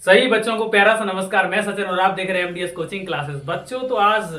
सही बच्चों को प्यारा सा नमस्कार। मैं सचिन और आप देख रहे हैं एमडीएस कोचिंग क्लासेस। बच्चों तो आज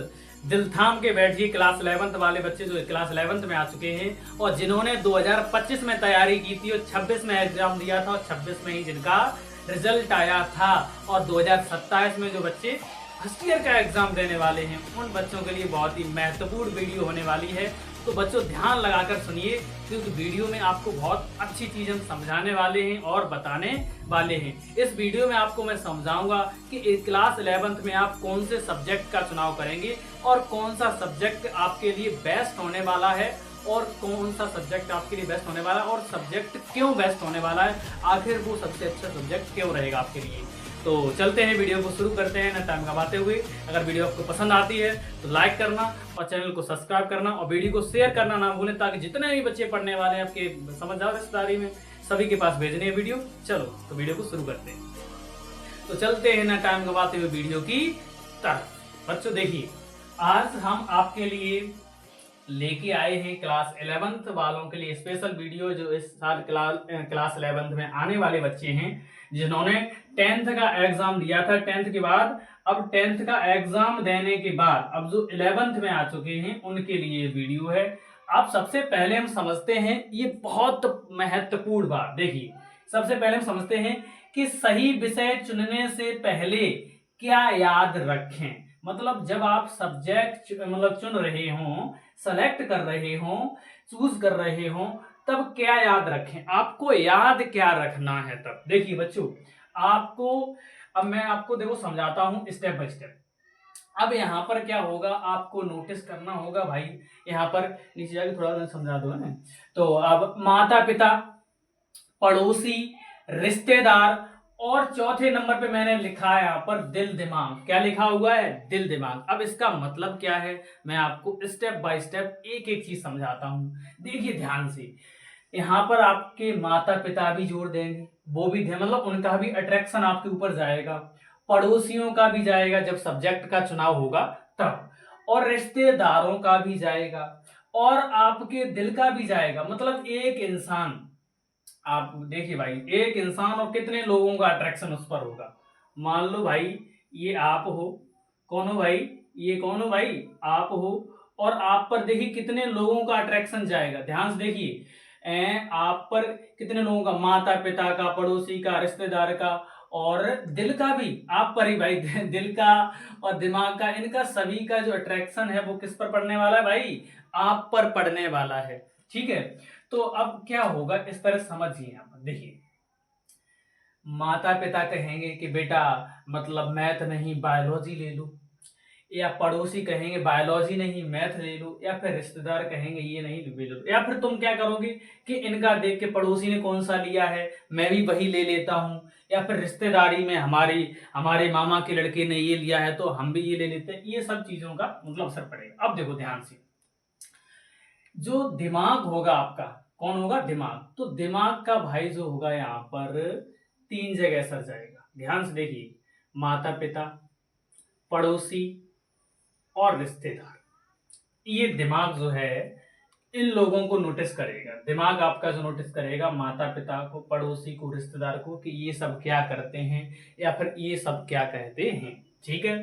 दिल थाम के बैठिए, क्लास 11th वाले बच्चे जो क्लास 11th में आ चुके हैं और जिन्होंने 2025 में तैयारी की थी और 26 में एग्जाम दिया था और 26 में ही जिनका रिजल्ट आया था, और 2027 में जो बच्चे फर्स्ट ईयर का एग्जाम देने वाले हैं उन बच्चों के लिए बहुत ही महत्वपूर्ण वीडियो होने वाली है। तो बच्चों ध्यान लगाकर सुनिए, क्योंकि वीडियो में आपको बहुत अच्छी चीज हम समझाने वाले हैं और बताने वाले हैं। इस वीडियो में आपको मैं समझाऊंगा कि क्लास 11th में आप कौन से सब्जेक्ट का चुनाव करेंगे और कौन सा सब्जेक्ट आपके लिए बेस्ट होने वाला है और कौन सा सब्जेक्ट आपके लिए बेस्ट होने वाला है और सब्जेक्ट क्यों बेस्ट होने वाला है, आखिर वो सबसे अच्छा सब्जेक्ट क्यों रहेगा आपके लिए। तो चलते हैं, वीडियो को शुरू करते हैं ना टाइम गवाते हुए। अगर वीडियो आपको पसंद आती है तो लाइक करना और चैनल को सब्सक्राइब करना और वीडियो को शेयर करना ना भूलें, ताकि जितने भी बच्चे पढ़ने वाले हैं आपके समझ जाओ रिश्तेदारी में सभी के पास भेजनी है वीडियो। चलो तो वीडियो को शुरू करते हैं। तो चलते हैं ना टाइम गवाते हुए वीडियो की तरफ। बच्चों देखिए, आज हम आपके लिए लेके आए हैं क्लास 11th वालों के लिए स्पेशल वीडियो। जो इस साल क्लास 11th में आने वाले बच्चे हैं जिन्होंने 10th का एग्जाम दिया था, 10th के बाद अब 10th का एग्जाम देने के बाद अब जो 11th में आ चुके हैं उनके लिए वीडियो है। अब सबसे पहले हम समझते हैं, ये बहुत महत्वपूर्ण बात देखिए, सबसे पहले हम समझते हैं कि सही विषय चुनने से पहले क्या याद रखें। मतलब जब आप सब्जेक्ट चुन रहे हों, सेलेक्ट कर रहे हों, चूज कर रहे हों, तब क्या याद रखें, आपको याद क्या रखना है। तब देखिए बच्चों, आपको अब मैं आपको देखो समझाता हूं स्टेप बाय स्टेप। अब यहाँ पर क्या होगा, आपको नोटिस करना होगा भाई, यहाँ पर नीचे जाके थोड़ा समझा दो है ना। तो अब माता पिता, पड़ोसी, रिश्तेदार, और चौथे नंबर पे मैंने लिखा है यहाँ पर दिल दिमाग। क्या लिखा हुआ है? दिल दिमाग। अब इसका मतलब क्या है, मैं आपको स्टेप बाय स्टेप एक एक चीज समझाता हूं। देखिए ध्यान से, यहाँ पर आपके माता पिता भी जोड़ देंगे, वो भी मतलब उनका भी अट्रैक्शन आपके ऊपर जाएगा, पड़ोसियों का भी जाएगा जब सब्जेक्ट का चुनाव होगा तब, और रिश्तेदारों का भी जाएगा और आपके दिल का भी जाएगा। मतलब एक इंसान, आप देखिए भाई, एक इंसान और कितने लोगों का अट्रैक्शन उस पर होगा। मान लो भाई ये आप हो, कौन हो भाई? ये कौन हो भाई? आप हो, और आप पर देखिए कितने लोगों का अट्रैक्शन जाएगा। ध्यान से देखिए, आप पर कितने लोगों का, माता पिता का, पड़ोसी का, रिश्तेदार का, और दिल का भी आप पर ही भाई दिल का और दिमाग का, इनका सभी का जो अट्रैक्शन है वो किस पर पड़ने वाला है भाई? आप पर पड़ने वाला है। ठीक है, तो अब क्या होगा इस तरह समझिए। यहाँ पर देखिए, माता पिता कहेंगे कि बेटा मतलब मैथ नहीं बायोलॉजी ले लो, या पड़ोसी कहेंगे बायोलॉजी नहीं मैथ ले लो, या फिर रिश्तेदार कहेंगे ये नहीं ले लो, या फिर तुम क्या करोगे कि इनका देख के पड़ोसी ने कौन सा लिया है मैं भी वही ले लेता हूं, या फिर रिश्तेदारी में हमारे मामा के लड़के ने ये लिया है तो हम भी ये ले लेते हैं। ये सब चीजों का मतलब असर पड़ेगा। अब देखो ध्यान से, जो दिमाग होगा आपका, कौन होगा? दिमाग। तो दिमाग का भाई जो होगा यहाँ पर तीन जगह असर जाएगा। ध्यान से देखिए, माता पिता, पड़ोसी और रिश्तेदार। ये दिमाग जो है इन लोगों को नोटिस करेगा। दिमाग आपका जो नोटिस करेगा माता पिता को, पड़ोसी को, रिश्तेदार को, कि ये सब क्या करते हैं या फिर ये सब क्या कहते हैं। ठीक है,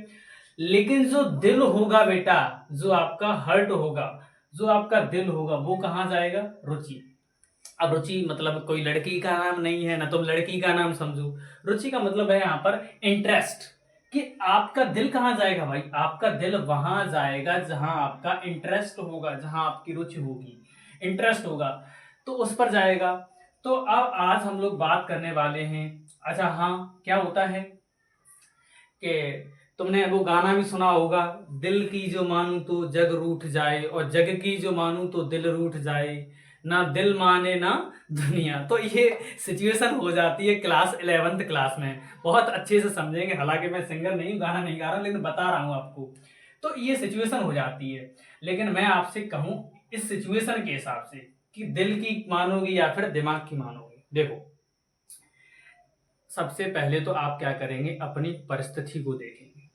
लेकिन जो दिल होगा बेटा, जो आपका हर्ट होगा, जो आपका दिल होगा, वो कहाँ जाएगा? रुचि। अब रुचि मतलब कोई लड़की का नाम नहीं है ना, तुम लड़की का नाम समझो। रुचि का मतलब है यहाँ पर इंटरेस्ट, कि आपका दिल कहाँ जाएगा भाई? आपका दिल वहां जाएगा जहां आपका इंटरेस्ट होगा, जहां आपकी रुचि होगी, इंटरेस्ट होगा, तो उस पर जाएगा। तो अब आज हम लोग बात करने वाले हैं। अच्छा हाँ, क्या होता है कि तुमने वो गाना भी सुना होगा, दिल की जो मानू तो जग रूठ जाए और जग की जो मानू तो दिल रूठ जाए, ना दिल माने ना दुनिया। तो ये सिचुएशन हो जाती है क्लास 11th क्लास में। बहुत अच्छे से समझेंगे, हालांकि मैं सिंगर नहीं हूँ, गाना नहीं गा रहा हूँ, लेकिन बता रहा हूँ आपको। तो ये सिचुएशन हो जाती है, लेकिन मैं आपसे कहूँ इस सिचुएशन के हिसाब से कि दिल की मानोगी या फिर दिमाग की मानोगी। देखो, सबसे पहले तो आप क्या करेंगे, अपनी परिस्थिति को देखेंगे,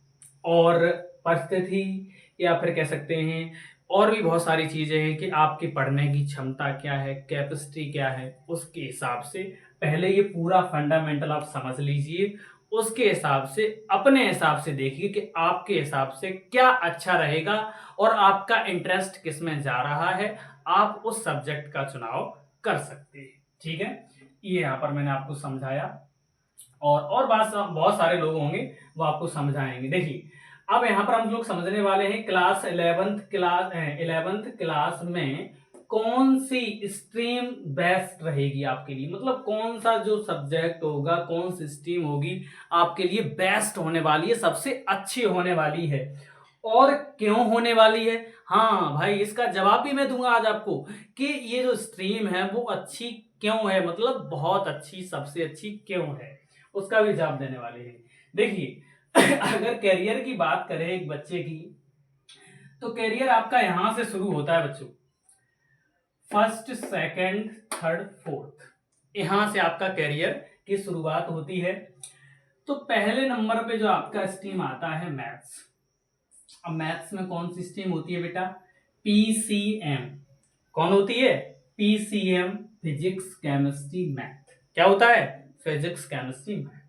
और परिस्थिति या फिर कह सकते हैं और भी बहुत सारी चीजें हैं कि आपकी पढ़ने की क्षमता क्या है, कैपेसिटी क्या है, उसके हिसाब से पहले ये पूरा फंडामेंटल आप समझ लीजिए। उसके हिसाब से, अपने हिसाब से देखिए कि आपके हिसाब से क्या अच्छा रहेगा और आपका इंटरेस्ट किस में जा रहा है, आप उस सब्जेक्ट का चुनाव कर सकते हैं। ठीक है, ये यहाँ पर मैंने आपको समझाया और बात बहुत सारे लोग होंगे वो आपको समझाएंगे। देखिए अब यहाँ पर हम लोग समझने वाले हैं क्लास 11th क्लास में कौन सी स्ट्रीम बेस्ट रहेगी आपके लिए, मतलब कौन सा जो सब्जेक्ट होगा, कौन सी स्ट्रीम होगी आपके लिए बेस्ट होने वाली है, सबसे अच्छी होने वाली है और क्यों होने वाली है। हाँ भाई, इसका जवाब भी मैं दूंगा आज आपको कि ये जो स्ट्रीम है वो अच्छी क्यों है, मतलब बहुत अच्छी, सबसे अच्छी क्यों है, उसका भी जवाब देने वाले हैं। देखिए अगर करियर की बात करें एक बच्चे की, तो करियर आपका यहां से शुरू होता है बच्चों, फर्स्ट सेकंड थर्ड फोर्थ, यहां से आपका करियर की शुरुआत होती है। तो पहले नंबर पे जो आपका स्ट्रीम आता है मैथ्स। अब मैथ्स में कौन सी स्ट्रीम होती है बेटा, पीसीएम। कौन होती है, पीसीएम, फिजिक्स केमिस्ट्री मैथ। क्या होता है, फिजिक्स केमिस्ट्री मैथ।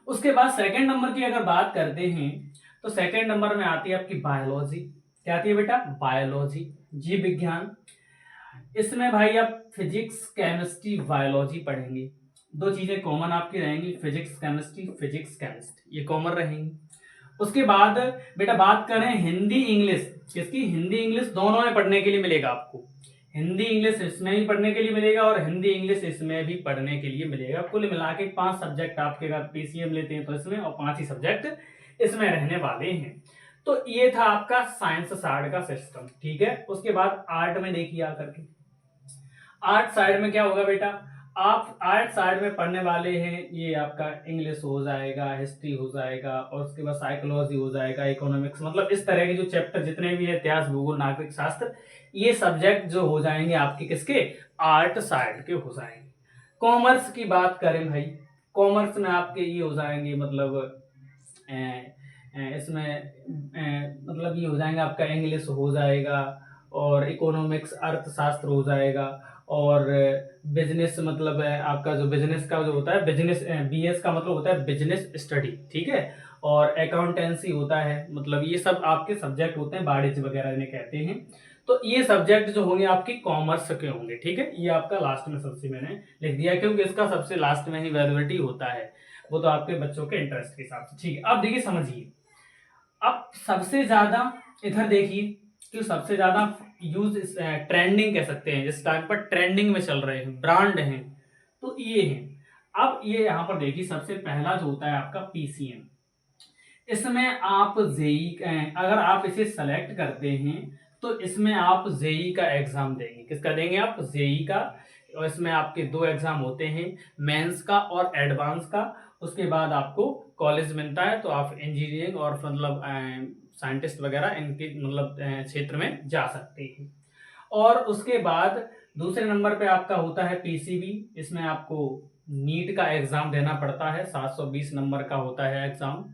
उसके बाद सेकंड नंबर की अगर बात करते हैं तो सेकंड नंबर में आती है आपकी बायोलॉजी। क्या आती है बेटा, बायोलॉजी, जीव विज्ञान। इसमें भाई आप फिजिक्स केमिस्ट्री बायोलॉजी पढ़ेंगे, दो चीजें कॉमन आपकी रहेंगी, फिजिक्स केमिस्ट्री ये कॉमन रहेंगी। उसके बाद बेटा बात करें हिंदी इंग्लिश, किसकी, हिंदी इंग्लिश दोनों में पढ़ने के लिए मिलेगा आपको, हिंदी इंग्लिश इसमें भी पढ़ने के लिए मिलेगा और हिंदी इंग्लिश इसमें भी पढ़ने के लिए मिलेगा। कुल मिला के 5 सब्जेक्ट आपके अगर पीसीएम लेते हैं तो इसमें, और 5 ही सब्जेक्ट इसमें रहने वाले हैं। तो ये था आपका साइंस साइड का सिस्टम। ठीक है, उसके बाद आर्ट में देखिए आकर के, आर्ट साइड में क्या होगा बेटा, आप आर्ट साइड में पढ़ने वाले हैं, ये आपका इंग्लिश हो जाएगा, हिस्ट्री हो जाएगा और उसके बाद साइकोलॉजी हो जाएगा, इकोनॉमिक्स, मतलब इस तरह के जो चैप्टर जितने भी है, इतिहास, भूगोल, नागरिक शास्त्र, ये सब्जेक्ट जो हो जाएंगे आपके किसके, आर्ट साइड के हो जाएंगे। कॉमर्स की बात करें भाई, कॉमर्स में आपके ये हो जाएंगे, मतलब इसमें मतलब ये हो जाएगा आपका इंग्लिश हो जाएगा और इकोनॉमिक्स, अर्थशास्त्र हो जाएगा और बिजनेस, मतलब आपका जो बिजनेस का जो होता है, बिजनेस बीएस का मतलब होता है बिजनेस स्टडी। ठीक है, और अकाउंटेंसी होता है, मतलब ये सब आपके सब्जेक्ट होते हैं, वाणिज्य वगैरह इन्हें कहते हैं। तो ये सब्जेक्ट जो होंगे आपकी कॉमर्स के होंगे। ठीक है, ये आपका लास्ट में सबसे मैंने लिख दिया क्योंकि इसका सबसे लास्ट में ही वैल्यूबिलिटी होता है, वो तो आपके बच्चों के इंटरेस्ट के हिसाब से। ठीक है, अब देखिए समझिए, अब सबसे ज्यादा इधर देखिए कि सबसे ज्यादा यूज ट्रेंडिंग कह सकते हैं, जिस टाइम पर ट्रेंडिंग में चल रहे हैं, ब्रांड हैं, तो ये हैं। अब ये यहाँ पर देखिए सबसे पहला जो होता है आपका पीसीएम। इसमें आप जेई, अगर आप इसे सेलेक्ट करते हैं तो इसमें आप जेई का एग्जाम देंगे। किसका देंगे आप, जेई का। और इसमें आपके 2 एग्जाम होते हैं, मेंस का और एडवांस का। उसके बाद आपको कॉलेज मिलता है तो आप इंजीनियरिंग और मतलब साइंटिस्ट वगैरह इनके मतलब क्षेत्र में जा सकते हैं। और उसके बाद दूसरे नंबर पे आपका होता है पीसीबी। इसमें आपको नीट का एग्जाम देना पड़ता है, 720 नंबर का होता है एग्जाम।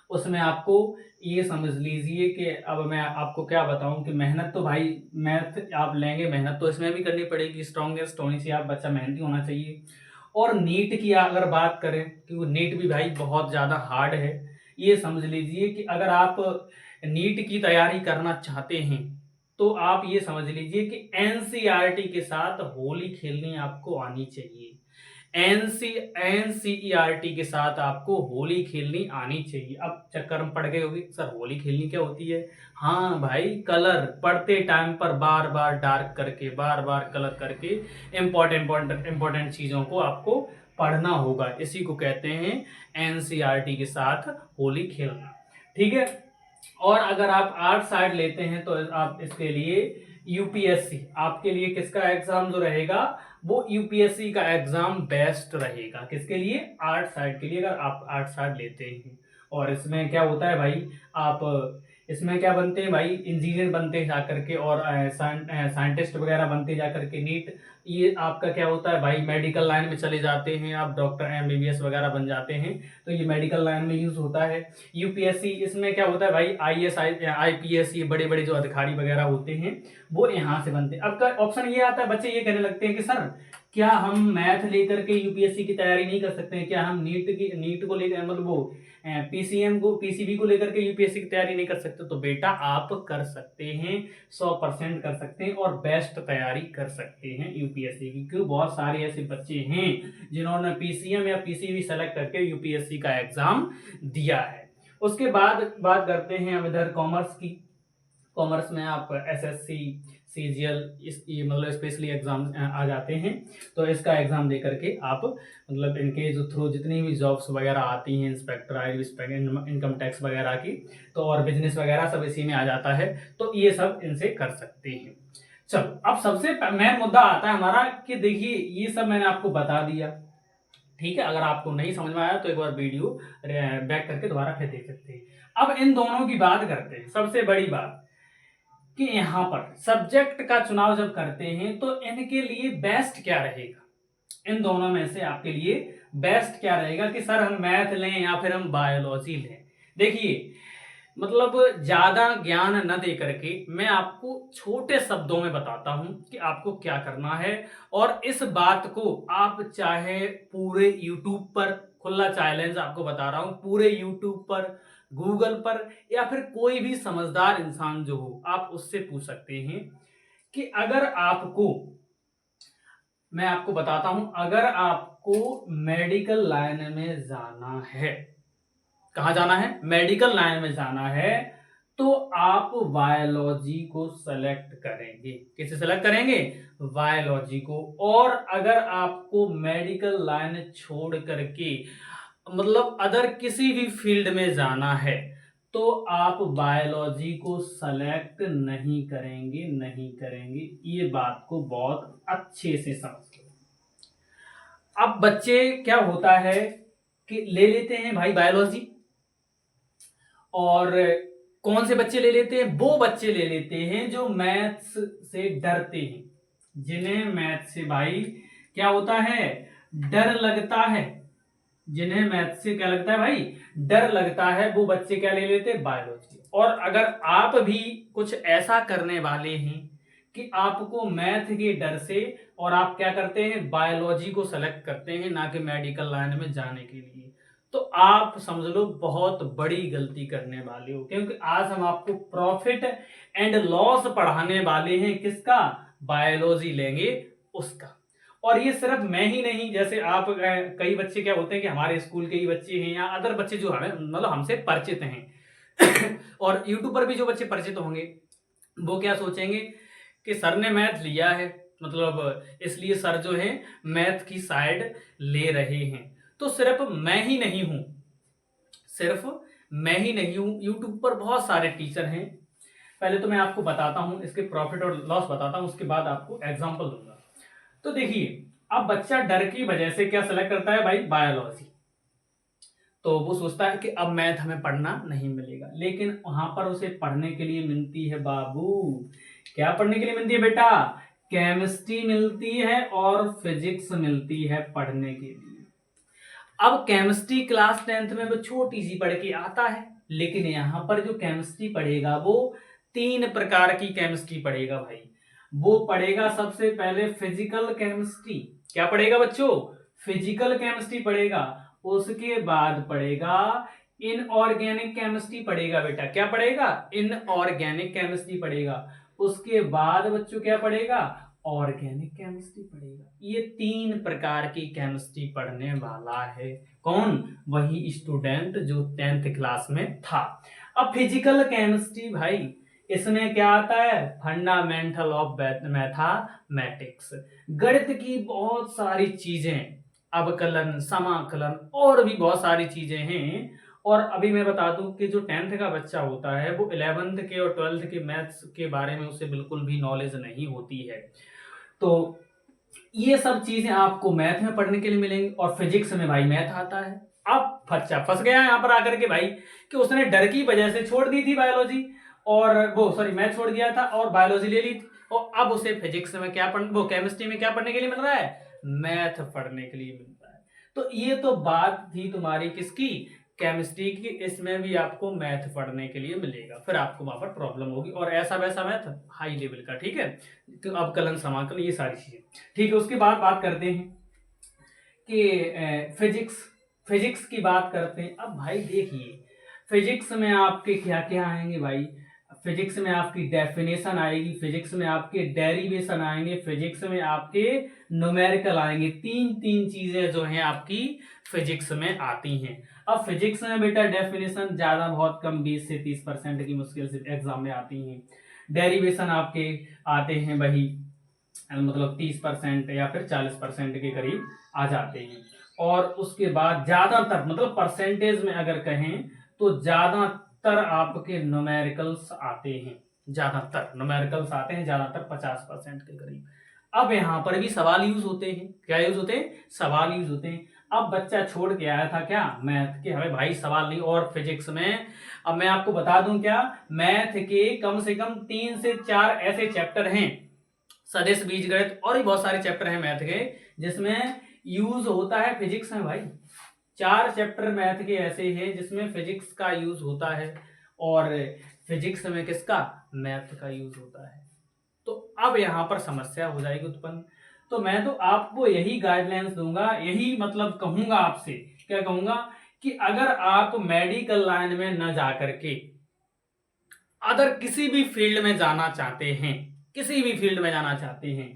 उसमें आपको ये समझ लीजिए कि अब मैं आपको क्या बताऊं कि मेहनत तो भाई, मैथ आप लेंगे, मेहनत तो इसमें भी करनी पड़ेगी, स्ट्रॉन्गेस्ट होनी चाहिए, आप बच्चा मेहनती होना चाहिए। और नीट की अगर बात करें कि वो नीट भी भाई बहुत ज़्यादा हार्ड है। ये समझ लीजिए कि अगर आप नीट की तैयारी करना चाहते हैं तो आप ये समझ लीजिए कि एनसीईआरटी के साथ होली खेलनी आपको आनी चाहिए। एनसीईआरटी के साथ आपको होली खेलनी आनी चाहिए। अब चक्कर में पड़ गए होगी, सर होली खेलनी क्या होती है। हाँ भाई, कलर पढ़ते टाइम पर बार बार डार्क करके, बार बार कलर करके इंपॉर्टेंट चीजों को आपको पढ़ना होगा, इसी को कहते हैं एनसीईआरटी के साथ होली खेलना। ठीक है, और अगर आप आर्ट साइड लेते हैं तो आप इसके लिए यूपीएससी, आपके लिए किसका एग्जाम जो रहेगा वो यूपीएससी का एग्जाम बेस्ट रहेगा। किसके लिए, आर्ट साइड के लिए, अगर आप आर्ट साइड लेते हैं। और इसमें क्या होता है भाई, आप इसमें क्या बनते हैं भाई, इंजीनियर बनते हैं जाकर के और साइंटिस्ट वगैरह बनते जाकर के। नीट ये आपका क्या होता है भाई, मेडिकल लाइन में चले जाते हैं, आप डॉक्टर एमबीबीएस वगैरह बन जाते हैं, तो ये मेडिकल लाइन में यूज होता है। यूपीएससी इसमें क्या होता है भाई, आईएएस आईपीएस, ये बड़े बड़े जो अधिकारी वगैरह होते हैं वो यहाँ से बनते हैं। अब का ऑप्शन ये आता है, बच्चे ये कहने लगते हैं कि सर क्या हम मैथ लेकर के यूपीएससी की तैयारी नहीं कर सकते हैं? क्या हम नीट को लेकर, मतलब वो पीसीएम को, पीसीबी को लेकर के यूपीएससी की तैयारी नहीं कर सकते? तो बेटा आप कर सकते हैं, 100% कर सकते हैं और बेस्ट तैयारी कर सकते हैं यूपीएससी की। क्यों? बहुत सारे ऐसे बच्चे हैं जिन्होंने पीसीएम या पीसीबी सेलेक्ट करके यूपीएससी का एग्जाम दिया है। उसके बाद बात करते हैं अब इधर कॉमर्स की। कॉमर्स में आप एसएससी, सीजीएल, ये मतलब स्पेशली एग्जाम आ जाते हैं। तो इसका एग्जाम दे करके आप मतलब इनके जो थ्रू जितनी भी जॉब्स वगैरह आती हैं, इंस्पेक्टर, इनकम टैक्स वगैरह की, तो और बिजनेस वगैरह सब इसी में आ जाता है। तो ये सब इनसे कर सकते हैं। चलो, अब सबसे मेन मुद्दा आता है हमारा कि देखिए ये सब मैंने आपको बता दिया, ठीक है। अगर आपको नहीं समझ में आया तो एक बार वीडियो बैक करके दोबारा फिर देख सकते हैं। अब इन दोनों की बात करते हैं। सबसे बड़ी बात कि यहाँ पर सब्जेक्ट का चुनाव जब करते हैं तो इनके लिए बेस्ट क्या रहेगा, इन दोनों में से आपके लिए बेस्ट क्या रहेगा कि सर हम मैथ लें या फिर हम बायोलॉजी लें। देखिए, मतलब ज्यादा ज्ञान न दे करके मैं आपको छोटे शब्दों में बताता हूं कि आपको क्या करना है। और इस बात को आप चाहे पूरे यूट्यूब पर, खुला चैलेंज आपको बता रहा हूं, पूरे यूट्यूब पर, गूगल पर, या फिर कोई भी समझदार इंसान जो हो आप उससे पूछ सकते हैं कि अगर आपको, मैं आपको बताता हूं, अगर आपको मेडिकल लाइन में जाना है, कहां जाना है? मेडिकल लाइन में जाना है, तो आप बायोलॉजी को सेलेक्ट करेंगे। किसे सेलेक्ट करेंगे? बायोलॉजी को। और अगर आपको मेडिकल लाइन छोड़ करके मतलब अदर किसी भी फील्ड में जाना है तो आप बायोलॉजी को सेलेक्ट नहीं करेंगे, नहीं करेंगे। ये बात को बहुत अच्छे से समझ लो। अब बच्चे क्या होता है कि ले लेते हैं भाई बायोलॉजी, और कौन से बच्चे ले लेते हैं? वो बच्चे ले लेते हैं जो मैथ्स से डरते हैं, जिन्हें मैथ से भाई क्या होता है? डर लगता है। जिन्हें मैथ से क्या लगता है भाई? डर लगता है। वो बच्चे क्या ले लेते हैं? बायोलॉजी। और अगर आप भी कुछ ऐसा करने वाले हैं कि आपको मैथ के डर से, और आप क्या करते हैं? बायोलॉजी को सेलेक्ट करते हैं ना कि मेडिकल लाइन में जाने के लिए, तो आप समझ लो बहुत बड़ी गलती करने वाले हो। क्योंकि आज हम आपको प्रॉफिट एंड लॉस पढ़ाने वाले हैं। किसका? बायोलॉजी लेंगे उसका। और ये सिर्फ मैं ही नहीं, जैसे आप कई बच्चे क्या होते हैं कि हमारे स्कूल के ही बच्चे हैं या अदर बच्चे जो हमें मतलब हमसे परिचित हैं और यूट्यूब पर भी जो बच्चे परिचित होंगे वो क्या सोचेंगे कि सर ने मैथ लिया है, मतलब इसलिए सर जो है मैथ की साइड ले रहे हैं। तो सिर्फ मैं ही नहीं हूं, सिर्फ मैं ही नहीं हूं, यूट्यूब पर बहुत सारे टीचर हैं। पहले तो मैं आपको बताता हूं, इसके प्रॉफिट और लॉस बताता हूं, उसके बाद आपको एग्जांपल दूंगा। तो देखिए, अब बच्चा डर की वजह से क्या सेलेक्ट करता है भाई? बायोलॉजी। तो वो सोचता है कि अब मैथ हमें पढ़ना नहीं मिलेगा, लेकिन वहां पर उसे पढ़ने के लिए मिलती है बाबू, क्या पढ़ने के लिए मिलती है बेटा? केमिस्ट्री मिलती है और फिजिक्स मिलती है पढ़ने के लिए। अब केमिस्ट्री क्लास 10th में वो छोटी सी पढ़ के आता है, लेकिन यहां पर जो केमिस्ट्री पढ़ेगा वो 3 प्रकार की केमिस्ट्री पढ़ेगा भाई। वो पढ़ेगा सबसे पहले फिजिकल केमिस्ट्री। क्या पढ़ेगा बच्चों? फिजिकल केमिस्ट्री पढ़ेगा। उसके बाद पढ़ेगा इनऑर्गेनिक केमिस्ट्री पढ़ेगा बेटा। क्या पढ़ेगा? इनऑर्गेनिक केमिस्ट्री पढ़ेगा। उसके बाद बच्चों क्या पढ़ेगा? ऑर्गेनिक केमिस्ट्री पढ़ेगा। ये 3 प्रकार की केमिस्ट्री पढ़ने वाला है। कौन? वही स्टूडेंट जो 10th क्लास में था। अब फिजिकल केमिस्ट्री भाई, इसमें क्या आता है? फंडामेंटल ऑफ मैथमेटिक्स, गणित की बहुत सारी चीजें, अवकलन, समाकलन और भी बहुत सारी चीजें हैं। और अभी मैं बता दूं कि जो 10th का बच्चा होता है वो 11th के और 12th के मैथ्स के बारे में उसे बिल्कुल भी नॉलेज नहीं होती है। तो ये सब चीजें आपको मैथ में पढ़ने के लिए मिलेंगी। और फिजिक्स में भाई मैथ आता है। अब बच्चा फंस गया यहाँ पर आकर के भाई कि उसने डर की वजह से छोड़ दी थी बायोलॉजी, और वो सॉरी मैथ छोड़ दिया था और बायोलॉजी ले ली थी, और अब उसे फिजिक्स में क्या पढ़, वो केमिस्ट्री में क्या पढ़ने के लिए मिल रहा है? मैथ पढ़ने के लिए मिलता है। तो ये तो बात थी तुम्हारी किसकी? केमिस्ट्री की, इसमें भी आपको मैथ पढ़ने के लिए मिलेगा, फिर आपको वहां पर प्रॉब्लम होगी, और ऐसा वैसा मैथ हाई लेवल का, ठीक है। तो अवकलन समाकलन ये सारी चीजें, ठीक है। उसके बाद बात करते हैं कि फिजिक्स की बात करते हैं। अब भाई देखिए, फिजिक्स में आपके क्या क्या आएंगे भाई। फिजिक्स में आपकी डेफिनेशन आएगी, फिजिक्स में आपके डेरिवेशन आएंगे, फिजिक्स में आपके न्यूमेरिकल आएंगे। तीन तीन चीजें जो हैं आपकी फिजिक्स में आती हैं। अब फिजिक्स में बेटा डेफिनेशन ज्यादा बहुत कम 20 से 30% की मुश्किल से एग्जाम में आती हैं। डेरिवेशन आपके आते हैं वही मतलब 30% या फिर 40% के करीब आ जाते हैं। और उसके बाद ज्यादातर मतलब परसेंटेज में अगर कहें तो ज्यादातर आपके न्यूमेरिकल्स आते हैं, ज्यादातर न्यूमेरिकल्स आते हैं, ज्यादातर 50% के करीब। अब यहाँ पर भी सवाल यूज होते हैं। क्या यूज होते हैं? सवाल यूज होते हैं। अब बच्चा छोड़ के आया था क्या मैथ के, हमें भाई सवाल नहीं। और फिजिक्स में अब मैं आपको बता दूं क्या, मैथ के कम से कम 3 से 4 ऐसे चैप्टर हैं, सदिश बीजगणित और भी बहुत सारे चैप्टर हैं मैथ के जिसमें यूज होता है फिजिक्स में भाई। 4 चैप्टर मैथ के ऐसे हैं जिसमें फिजिक्स का यूज होता है, और फिजिक्स में किसका? मैथ का यूज होता है। तो अब यहां पर समस्या हो जाएगी उत्पन्न। तो मैं तो आपको यही गाइडलाइंस दूंगा, यही मतलब कहूंगा आपसे, क्या कहूंगा कि अगर आप मेडिकल लाइन में न जाकर के अदर किसी भी फील्ड में जाना चाहते हैं, किसी भी फील्ड में जाना चाहते हैं,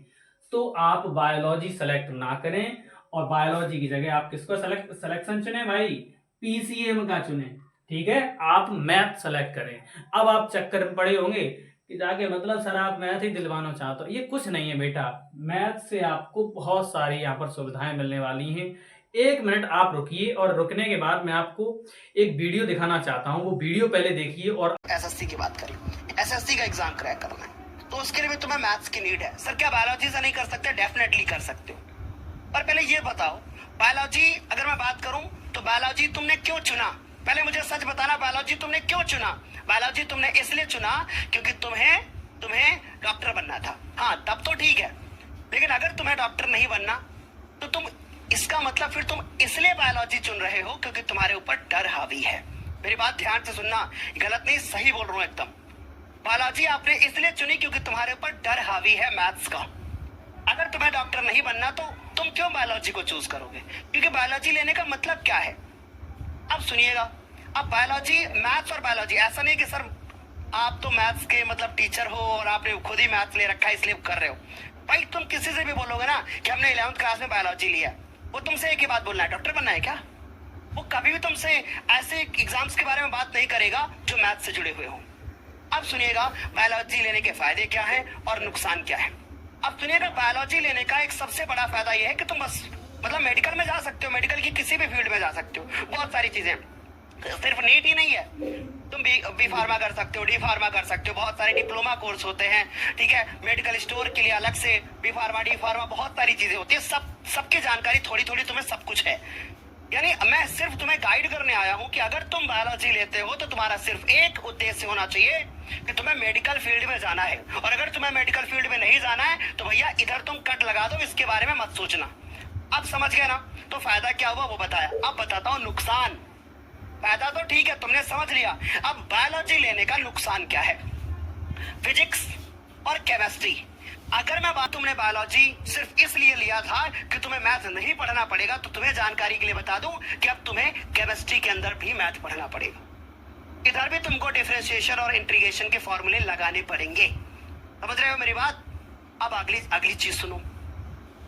तो आप बायोलॉजी सेलेक्ट ना करें, और बायोलॉजी की जगह आप किसको सिलेक्शन चुने भाई? पीसीएम का चुने, ठीक है। आप मैथ सेलेक्ट करें। अब आप चक्कर में पड़े होंगे कि जाके मतलब सर आप मैथ ही दिलवाना चाहते हो। ये कुछ नहीं है बेटा, मैथ से आपको बहुत सारी यहाँ पर सुविधाएं मिलने वाली हैं। 1 मिनट आप रुकिए, और रुकने के बाद मैं आपको एक वीडियो दिखाना चाहता हूँ। वो वीडियो पहले देखिए। और एसएससी की बात करें, एसएससी का एग्जाम क्रैक करना है तो उसके लिए भी तुम्हें मैथ्स की नीड है। सर क्या बायोलॉजी से नहीं कर सकते? डेफिनेटली कर सकते हो, पर पहले ये बताओ बायोलॉजी अगर मैं बात करूं तो बायोलॉजी तुमने क्यों चुना? पहले मुझे सच बताना, बायोलॉजी तुमने क्यों चुना? बायोलॉजी तुमने इसलिए चुना क्योंकि तुम्हें डॉक्टर बनना था। हाँ तब तो ठीक है, लेकिन अगर तुम्हें डॉक्टर नहीं बनना तो तुम इसका मतलब फिर तुम इसलिए बायोलॉजी चुन रहे हो क्योंकि तुम्हारे ऊपर डर हावी है। मेरी बात ध्यान से सुनना, गलत नहीं सही बोल रहा हूं एकदम। बायोलॉजी आपने इसलिए चुनी क्योंकि तुम्हारे ऊपर डर हावी है मैथ्स का। अगर तुम्हें डॉक्टर नहीं बनना तो तुम क्यों बायोलॉजी को चूज करोगे? क्योंकि बायोलॉजी लेने का मतलब क्या है? अब सुनिएगा, अब बायोलॉजी, मैथ्स और बायोलॉजी, ऐसा नहीं कि सर आप तो मैथ्स के मतलब टीचर हो और आपने खुद ही मैथ्स ले रखा है इसलिए कर रहे हो। भाई तुम किसी से भी बोलोगे ना कि हमने 11th क्लास में बायोलॉजी लिया, वो तुमसे एक ही बात बोलना है, डॉक्टर बनना है क्या? वो कभी भी तुमसे ऐसे एग्जाम्स के बारे में बात नहीं करेगा जो मैथ्स से जुड़े हुए हो। अब सुनिएगा बायोलॉजी लेने के फायदे क्या है और नुकसान क्या है। अब सुनिएगा, बायोलॉजी लेने का एक सबसे बड़ा फायदा यह है कि तुम बस मतलब मेडिकल में जा सकते हो, मेडिकल की किसी भी फील्ड में जा सकते हो। बहुत सारी चीजें, सिर्फ नीट ही नहीं है, तुम बी फार्मा कर सकते हो, डी फार्मा कर सकते हो, बहुत सारे डिप्लोमा कोर्स होते हैं, ठीक है। मेडिकल स्टोर के लिए अलग से बी फार्मा डी फार्मा बहुत सारी चीजें होती है। सबकी जानकारी थोड़ी थोड़ी तुम्हें सब कुछ है। यानी मैं सिर्फ तुम्हें गाइड करने आया हूं कि अगर तुम बायोलॉजी लेते हो तो तुम्हारा सिर्फ एक उद्देश्य होना चाहिए कि तुम्हें मेडिकल फील्ड में जाना है। और अगर तुम्हें मेडिकल फील्ड में नहीं जाना है तो भैया इधर तुम कट लगा दो, इसके बारे में मत सोचना। अब समझ गए ना? तो फायदा क्या हुआ वो बताया, अब बताता हूं नुकसान। फायदा तो ठीक है तुमने समझ लिया, अब बायोलॉजी लेने का नुकसान क्या है। फिजिक्स और केमिस्ट्री, अगर मैं बात, तुमने बायोलॉजी सिर्फ इसलिए लिया था कि तुम्हें मैथ नहीं पढ़ना पड़ेगा, तो तुम्हें जानकारी के लिए बता दूं कि अब तुम्हें केमिस्ट्री के अंदर भी मैथ पढ़ना पड़ेगा। इधर भी तुमको डिफरेंशिएशन और इंटीग्रेशन के फॉर्मूले लगाने पड़ेंगे। समझ रहे हो मेरी बात? अब अगली चीज सुनो।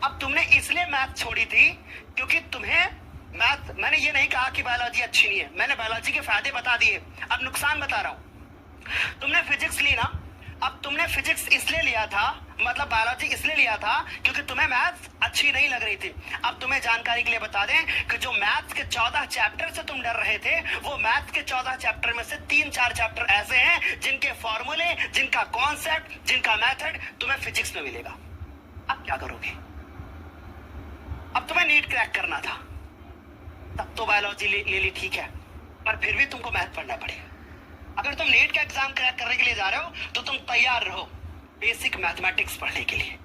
अब तुमने इसलिए मैथ छोड़ी थी क्योंकि तुम्हें मैथ, मैंने ये नहीं कहा कि बायोलॉजी अच्छी नहीं है, मैंने बायोलॉजी के फायदे बता दिए, अब नुकसान बता रहा हूं। तुमने फिजिक्स ली ना, अब तुमने फिजिक्स इसलिए लिया था, मतलब बायोलॉजी इसलिए लिया था क्योंकि तुम्हें मैथ्स अच्छी नहीं लग रही थी। अब तुम्हें जानकारी के लिए बता दें कि जो मैथ्स के 14 चैप्टर से तुम डर रहे थे, वो मैथ्स के 14 चैप्टर में से 3-4 चैप्टर ऐसे हैं जिनके फॉर्मूले, जिनका कॉन्सेप्ट, जिनका मेथड तुम्हें फिजिक्स में मिलेगा। अब क्या करोगे? अब तुम्हें नीट क्रैक करना था, तब तो बायोलॉजी ले ली ठीक है, पर फिर भी तुमको मैथ पढ़ना पड़ेगा। अगर तुम नीट का एग्जाम क्रैक करने के लिए जा रहे हो तो तुम तैयार रहो बेसिक मैथमेटिक्स पढ़ने के लिए,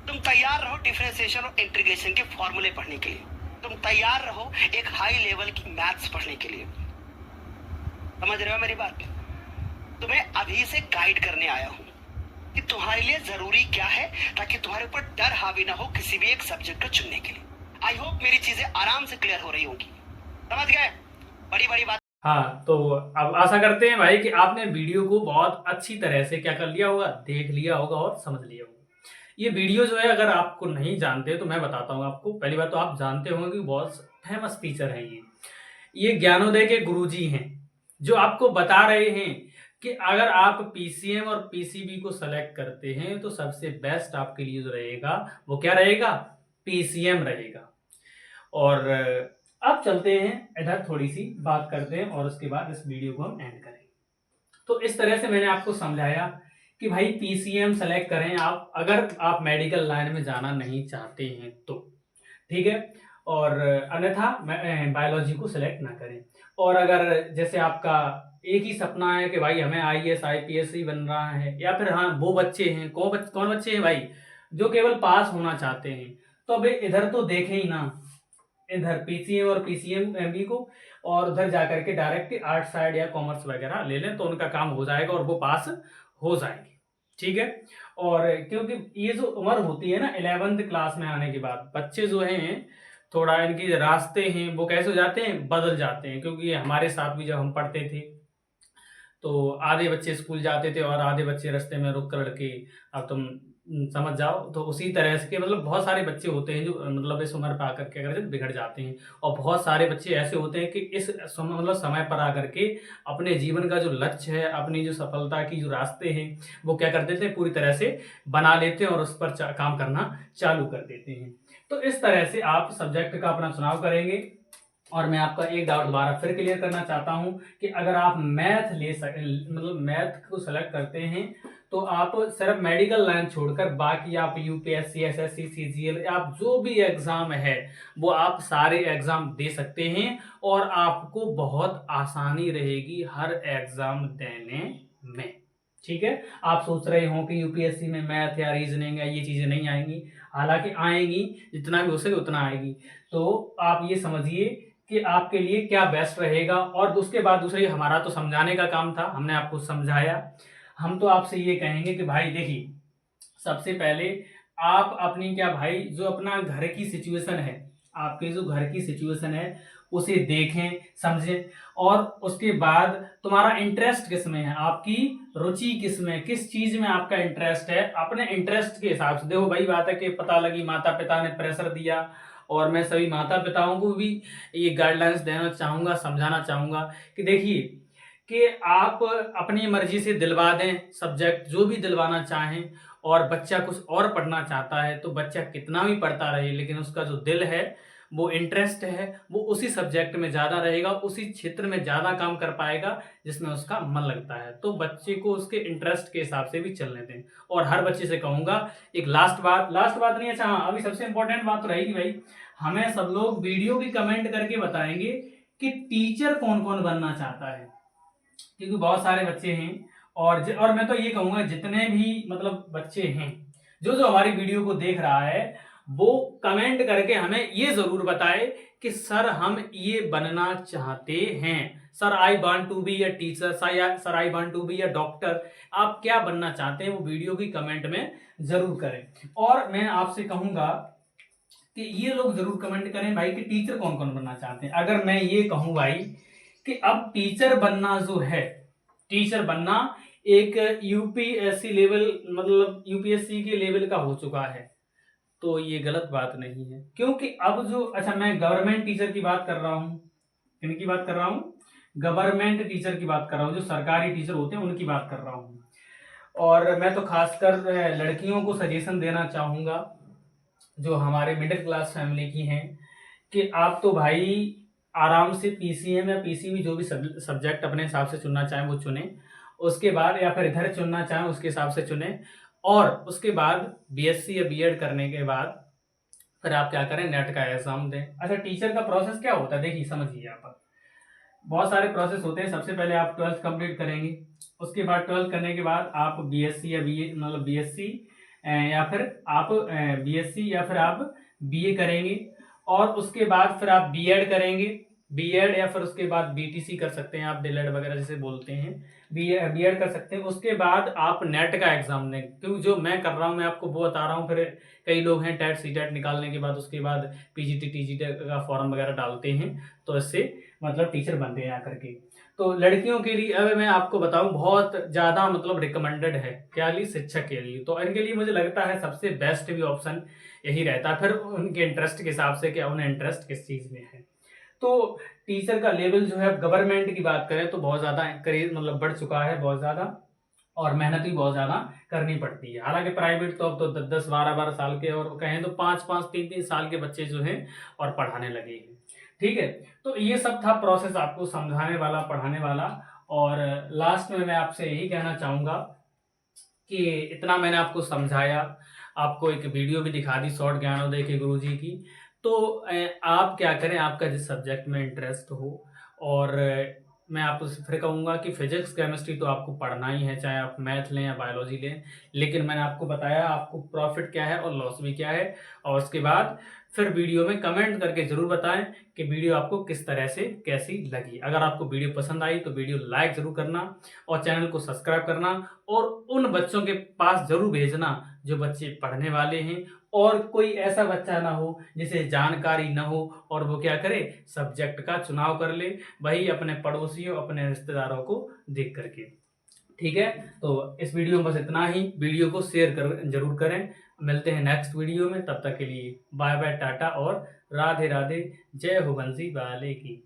तुम तैयार रहो डिफरेंशिएशन और इंटीग्रेशन के फॉर्मूले पढ़ने के लिए, तुम तैयार रहो एक हाई लेवल की मैथ्स पढ़ने के लिए। समझ रहे हो मेरी बात? तुम्हें अभी से गाइड करने आया हूँ कि तुम्हारे लिए जरूरी क्या है, ताकि तुम्हारे ऊपर डर हावी ना हो किसी भी एक सब्जेक्ट को चुनने के लिए। आई होप मेरी चीजें आराम से क्लियर हो रही होंगी। समझ गए? बड़ी बड़ी बात। हाँ, तो अब आशा करते हैं भाई कि आपने वीडियो को बहुत अच्छी तरह से क्या कर लिया होगा, देख लिया होगा और समझ लिया होगा। ये वीडियो जो है, अगर आपको नहीं जानते तो मैं बताता हूँ आपको। पहली बात तो आप जानते होंगे कि बहुत फेमस टीचर हैं ये ज्ञानोदय के गुरुजी हैं, जो आपको बता रहे हैं कि अगर आप पीसीएम और पीसीबी को सेलेक्ट करते हैं तो सबसे बेस्ट आपके लिए जो रहेगा वो क्या रहेगा, पीसीएम रहेगा। और अब चलते हैं इधर, थोड़ी सी बात करते हैं और उसके बाद इस वीडियो को हम एंड करेंगे। तो इस तरह से मैंने आपको समझाया कि भाई पीसीएम सेलेक्ट करें आप, अगर आप मेडिकल लाइन में जाना नहीं चाहते हैं तो, ठीक है। और अन्यथा बायोलॉजी को सिलेक्ट ना करें। और अगर जैसे आपका एक ही सपना है कि भाई हमें आईएएस आईपीएस ही बन रहा है, या फिर हाँ वो बच्चे हैं, कौन बच्चे हैं भाई जो केवल पास होना चाहते हैं, तो अभी इधर तो देखें ही ना, इधर पीसीएम और पीसीएम एमबी को, और उधर जाकर के डायरेक्ट आर्ट साइड या कॉमर्स वगैरह ले लें तो उनका काम हो जाएगा और वो पास हो जाएंगे, ठीक है। और क्योंकि ये जो उम्र होती है ना 11th क्लास में आने के बाद, बच्चे जो हैं थोड़ा इनके रास्ते हैं वो कैसे हो जाते हैं, बदल जाते हैं। क्योंकि हमारे साथ भी जब हम पढ़ते थे तो आधे बच्चे स्कूल जाते थे और आधे बच्चे रास्ते में रुक कर के, अब तुम समझ जाओ। तो उसी तरह से मतलब बहुत सारे बच्चे होते हैं जो मतलब इस उम्र पर आकर के अगर बिगड़ जाते हैं, और बहुत सारे बच्चे ऐसे होते हैं कि इस मतलब समय पर आकर के अपने जीवन का जो लक्ष्य है, अपनी जो सफलता की जो रास्ते हैं वो क्या कर देते हैं, पूरी तरह से बना लेते हैं और उस पर काम करना चालू कर देते हैं। तो इस तरह से आप सब्जेक्ट का अपना चुनाव करेंगे। और मैं आपका एक डाउट दोबारा फिर क्लियर करना चाहता हूं कि अगर आप मैथ मतलब मैथ को सेलेक्ट करते हैं तो आप सिर्फ मेडिकल लाइन छोड़कर बाकी आप यूपीएससी एसएससी सीजीएल आप जो भी एग्जाम है वो आप सारे एग्जाम दे सकते हैं, और आपको बहुत आसानी रहेगी हर एग्जाम देने में, ठीक है। आप सोच रहे हो कि यूपीएससी में मैथ या रीजनिंग या ये चीजें नहीं आएंगी, हालांकि आएंगी, जितना भी हो सके उतना आएगी। तो आप ये समझिए कि आपके लिए क्या बेस्ट रहेगा। और उसके बाद दूसरी, हमारा तो समझाने का काम था, हमने आपको समझाया। हम तो आपसे ये कहेंगे कि भाई देखिए, सबसे पहले आप अपनी क्या भाई जो अपना घर की सिचुएशन है, आपके जो घर की सिचुएशन है उसे देखें समझें, और उसके बाद तुम्हारा इंटरेस्ट किस में है, आपकी रुचि किस में, किस चीज में आपका इंटरेस्ट है, अपने इंटरेस्ट के हिसाब से देखो। भाई बात है कि पता लगी माता पिता ने प्रेशर दिया, और मैं सभी माता पिताओं को भी ये गाइडलाइंस देना चाहूंगा, समझाना चाहूंगा कि देखिए कि आप अपनी मर्जी से दिलवा दें सब्जेक्ट जो भी दिलवाना चाहें, और बच्चा कुछ और पढ़ना चाहता है तो बच्चा कितना भी पढ़ता रहे, लेकिन उसका जो दिल है, वो इंटरेस्ट है, वो उसी सब्जेक्ट में ज़्यादा रहेगा, उसी क्षेत्र में ज़्यादा काम कर पाएगा जिसमें उसका मन लगता है। तो बच्चे को उसके इंटरेस्ट के हिसाब से भी चलने दें। और हर बच्चे से कहूँगा एक लास्ट बात नहीं, अच्छा हाँ, अभी सबसे इंपॉर्टेंट बात तो रहेगी भाई, हमें सब लोग वीडियो भी कमेंट करके बताएंगे कि टीचर कौन कौन बनना चाहता है, क्योंकि बहुत सारे बच्चे हैं। और मैं तो ये कहूँगा जितने भी मतलब बच्चे हैं जो हमारी वीडियो को देख रहा है, वो कमेंट करके हमें ये जरूर बताए कि सर हम ये बनना चाहते हैं, sir I want to be a teacher, sir I want to be a doctor. आप क्या बनना चाहते हैं वो वीडियो की कमेंट में जरूर करें। और मैं आपसे कहूंगा कि ये लोग जरूर कमेंट करें भाई कि टीचर कौन कौन बनना चाहते हैं। अगर मैं ये कहूं भाई कि अब टीचर बनना जो है, टीचर बनना एक यूपीएससी लेवल मतलब यूपीएससी के लेवल का हो चुका है, तो ये गलत बात नहीं है। क्योंकि अब जो, अच्छा मैं गवर्नमेंट टीचर की बात कर रहा हूँ, किनकी बात कर रहा हूँ, गवर्नमेंट टीचर की बात कर रहा हूँ, जो सरकारी टीचर होते हैं उनकी बात कर रहा हूँ। और मैं तो खासकर लड़कियों को सजेशन देना चाहूँगा जो हमारे मिडिल क्लास फैमिली की हैं, कि आप तो भाई आराम से पीसीएम या पीसीबी जो भी सब्जेक्ट अपने हिसाब से चुनना चाहें वो चुनें, उसके बाद या फिर इधर चुनना चाहें उसके हिसाब से चुनें, और उसके बाद बीएससी या बीएड करने के बाद फिर आप क्या करें, नेट का एग्जाम दें। अच्छा टीचर का प्रोसेस क्या होता है, देखिए समझिए, यहाँ पर बहुत सारे प्रोसेस होते हैं। सबसे पहले आप 12th कंप्लीट करेंगे, उसके बाद 12th करने के बाद आप बीएससी या बीए मतलब बीएससी या फिर आप बीएससी या फिर आप बीए करेंगे, और उसके बाद फिर आप बीएड करेंगे, बीएड या फिर उसके बाद बीटीसी कर सकते हैं आप, डीएलएड वगैरह जिसे बोलते हैं, बीएड कर सकते हैं। उसके बाद आप नेट का एग्जाम दें, क्योंकि जो मैं कर रहा हूँ मैं आपको वो बता रहा हूँ। फिर कई लोग हैं टेट सीटेट निकालने के बाद उसके बाद पीजीटी टीजीटी का फॉर्म वगैरह डालते हैं, तो इससे मतलब टीचर बनते हैं आकर के। तो लड़कियों के लिए अब मैं आपको बताऊं बहुत ज़्यादा मतलब रिकमेंडेड है क्या लिए, शिक्षक के लिए। तो इनके लिए मुझे लगता है सबसे बेस्ट भी ऑप्शन यही रहता है, फिर उनके इंटरेस्ट के हिसाब से कि उन्हें इंटरेस्ट किस चीज़ में है। तो टीचर का लेवल जो है, गवर्नमेंट की बात करें तो बहुत ज़्यादा करेज मतलब बढ़ चुका है बहुत ज़्यादा, और मेहनत भी बहुत ज़्यादा करनी पड़ती है। हालांकि प्राइवेट तो अब तो 10-10, 12-12 साल के, और कहें तो 5-5, 3-3 साल के बच्चे जो हैं और पढ़ाने लगे हैं। ठीक है, तो ये सब था प्रोसेस आपको समझाने वाला, पढ़ाने वाला। और लास्ट में मैं आपसे यही कहना चाहूँगा कि इतना मैंने आपको समझाया, आपको एक वीडियो भी दिखा दी शॉर्ट ज्ञानोदय के गुरुजी की। तो आप क्या करें, आपका जिस सब्जेक्ट में इंटरेस्ट हो, और मैं आपको फिर कहूँगा कि फिजिक्स केमिस्ट्री तो आपको पढ़ना ही है, चाहे आप मैथ लें या बायोलॉजी लें। लेकिन मैंने आपको बताया आपको प्रॉफिट क्या है और लॉस भी क्या है। और उसके बाद फिर वीडियो में कमेंट करके ज़रूर बताएं कि वीडियो आपको किस तरह से कैसी लगी। अगर आपको वीडियो पसंद आई तो वीडियो लाइक ज़रूर करना और चैनल को सब्सक्राइब करना, और उन बच्चों के पास ज़रूर भेजना जो बच्चे पढ़ने वाले हैं, और कोई ऐसा बच्चा ना हो जिसे जानकारी ना हो और वो क्या करे, सब्जेक्ट का चुनाव कर ले, वही अपने पड़ोसियों अपने रिश्तेदारों को देख करके। ठीक है, तो इस वीडियो में बस इतना ही। वीडियो को शेयर कर जरूर करें। मिलते हैं नेक्स्ट वीडियो में, तब तक के लिए बाय बाय, टाटा और राधे राधे। जय हो बंसी वाले की।